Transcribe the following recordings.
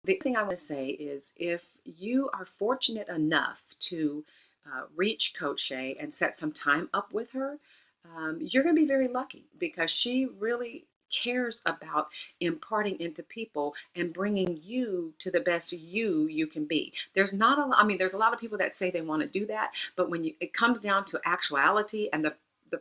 The thing I want to say is if you are fortunate enough to reach Coach Shay and set some time up with her, you're going to be very lucky because she really cares about imparting into people and bringing you to the best you can be. There's not a lot, I mean, there's a lot of people that say they want to do that, but when it comes down to actuality and the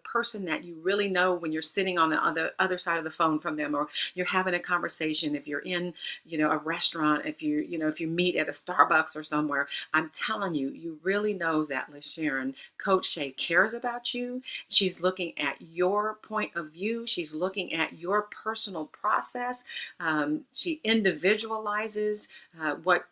person that you really know when you're sitting on the other side of the phone from them, or you're having a conversation, if you're in, a restaurant, if you meet at a Starbucks or somewhere, I'm telling you, you really know that LaSharon, Coach Shay cares about you. She's looking at your point of view. She's looking at your personal process. She individualizes what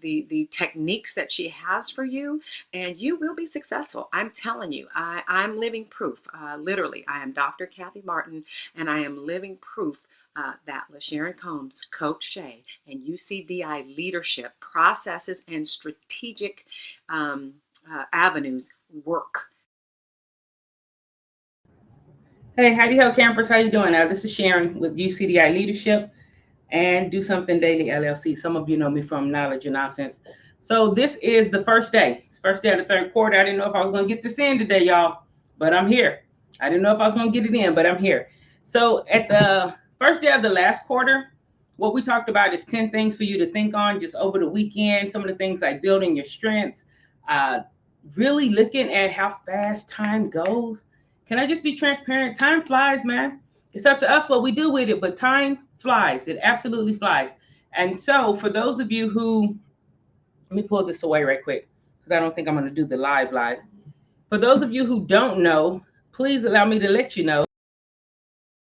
the techniques that she has for you, and you will be successful. I'm telling you, I'm living proof. Literally, I am Dr. Kathy Martin, and I am living proof that LaSharon Combs, Coach Shay, and UCDI leadership processes and strategic avenues work. Hey, Heidi Hill campers, how you doing? This is Sharon with UCDI Leadership and Do Something Daily LLC. Some of you know me from Knowledge and Nonsense. So this is the first day. It's first day of the third quarter. I didn't know if I was going to get this in today, y'all, but I'm here. I didn't know if I was going to get it in, but I'm here. So at the first day of the last quarter, what we talked about is 10 things for you to think on just over the weekend. Some of the things like building your strengths, really looking at how fast time goes. Can I just be transparent? Time flies, man. It's up to us what we do with it, but time flies. It absolutely flies. And so for those of you who, let me pull this away right quick because I don't think I'm going to do the live. For those of you who don't know, please allow me to let you know.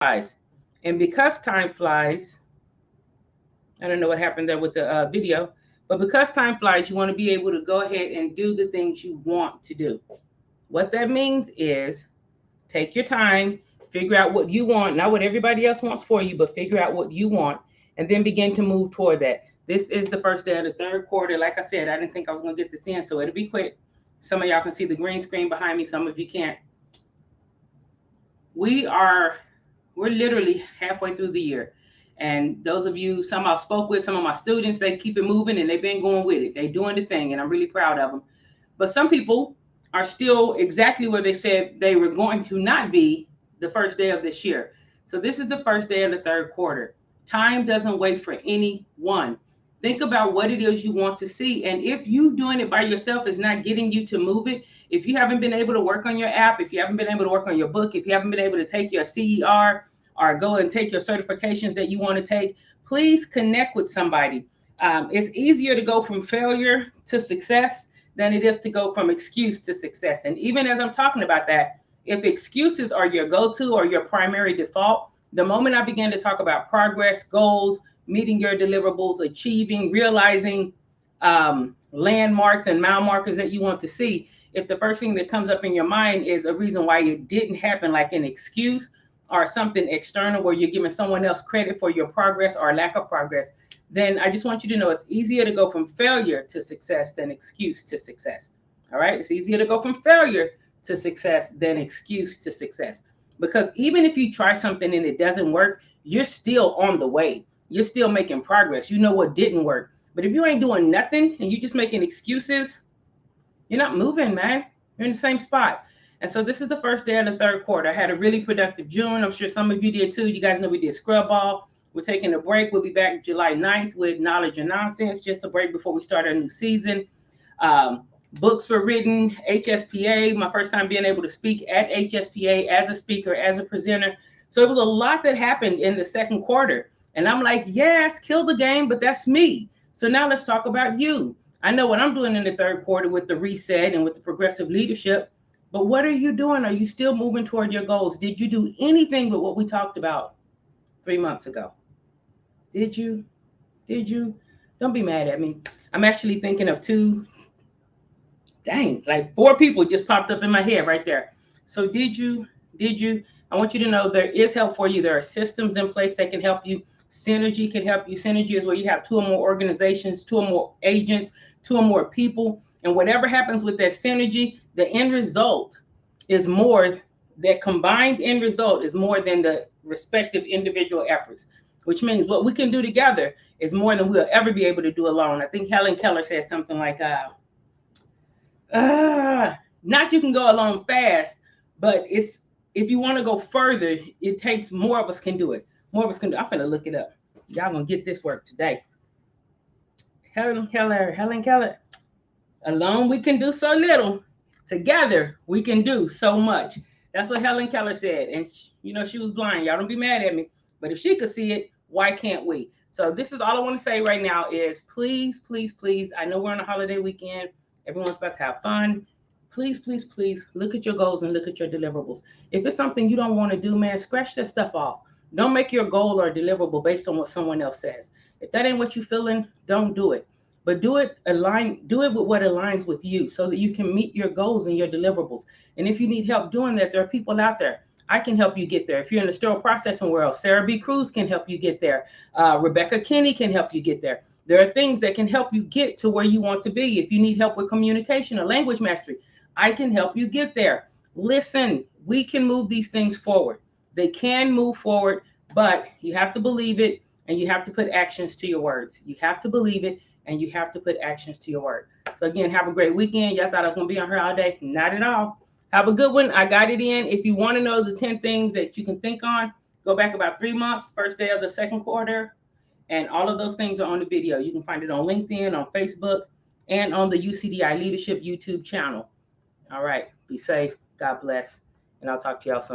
And because time flies, I don't know what happened there with the video, but because time flies, you want to be able to go ahead and do the things you want to do. What that means is take your time, figure out what you want, not what everybody else wants for you, but figure out what you want, and then begin to move toward that. This is the first day of the third quarter. Like I said, I didn't think I was going to get this in, so it'll be quick. Some of y'all can see the green screen behind me. Some of you can't. We're literally halfway through the year. And those of you, some I spoke with, some of my students, they keep it moving and they've been going with it. They're doing the thing, and I'm really proud of them. But some people are still exactly where they said they were going to not be the first day of this year. So this is the first day of the third quarter. Time doesn't wait for anyone. Think about what it is you want to see. And if you doing it by yourself is not getting you to move it, if you haven't been able to work on your app, if you haven't been able to work on your book, if you haven't been able to take your CER or go and take your certifications that you want to take, please connect with somebody. It's easier to go from failure to success than it is to go from excuse to success. And even as I'm talking about that, if excuses are your go-to or your primary default, the moment I began to talk about progress, goals, meeting your deliverables, achieving, realizing landmarks and mile markers that you want to see, if the first thing that comes up in your mind is a reason why it didn't happen, like an excuse or something external where you're giving someone else credit for your progress or lack of progress, then I just want you to know it's easier to go from failure to success than excuse to success. All right. It's easier to go from failure to success than excuse to success. Because even if you try something and it doesn't work, you're still on the way. You're still making progress. You know what didn't work. But if you ain't doing nothing and you just making excuses, you're not moving, man. You're in the same spot. And so this is the first day of the third quarter. I had a really productive June. I'm sure some of you did too. You guys know we did Scrub Ball. We're taking a break. We'll be back July 9th with Knowledge and Nonsense, just a break before we start our new season. Books were written, HSPA, my first time being able to speak at HSPA as a speaker, as a presenter. So it was a lot that happened in the second quarter. And I'm like, yes, kill the game, but that's me. So now let's talk about you. I know what I'm doing in the third quarter with the reset and with the progressive leadership, but what are you doing? Are you still moving toward your goals? Did you do anything but what we talked about 3 months ago? Did you? Don't be mad at me. I'm actually thinking of like 4 people just popped up in my head right there. So did you? I want you to know there is help for you. There are systems in place that can help you. Synergy can help you. Synergy is where you have 2 or more organizations, 2 or more agents, 2 or more people. And whatever happens with that synergy, the end result is more, that combined end result is more than the respective individual efforts. which means what we can do together is more than we'll ever be able to do alone. I think Helen Keller said something like, not you can go alone fast, but it's if you want to go further, it takes more of us can do it. More of us can do. I'm gonna look it up. Y'all gonna get this work today. Helen Keller. Alone we can do so little. Together we can do so much. That's what Helen Keller said. And she was blind. Y'all don't be mad at me. But if she could see it, why can't we? So this is all I want to say right now is please, please, please. I know we're on a holiday weekend. Everyone's about to have fun. Please, please, please look at your goals and look at your deliverables. If it's something you don't want to do, man, scratch that stuff off. Don't make your goal or deliverable based on what someone else says. If that ain't what you're feeling, don't do it. But do it with what aligns with you so that you can meet your goals and your deliverables. And if you need help doing that, there are people out there. I can help you get there. If you're in the sterile processing world, Sarah B. Cruz can help you get there. Rebecca Kinney can help you get there. There are things that can help you get to where you want to be. If you need help with communication or language mastery, I can help you get there. Listen, we can move these things forward. They can move forward, but you have to believe it and you have to put actions to your words. You have to believe it and you have to put actions to your word. So again, have a great weekend. Y'all thought I was going to be on here all day. Not at all. Have a good one. I got it in. If you want to know the 10 things that you can think on, go back about 3 months, first day of the second quarter. And all of those things are on the video. You can find it on LinkedIn, on Facebook, and on the UCDI Leadership YouTube channel. All right. Be safe. God bless. And I'll talk to y'all soon.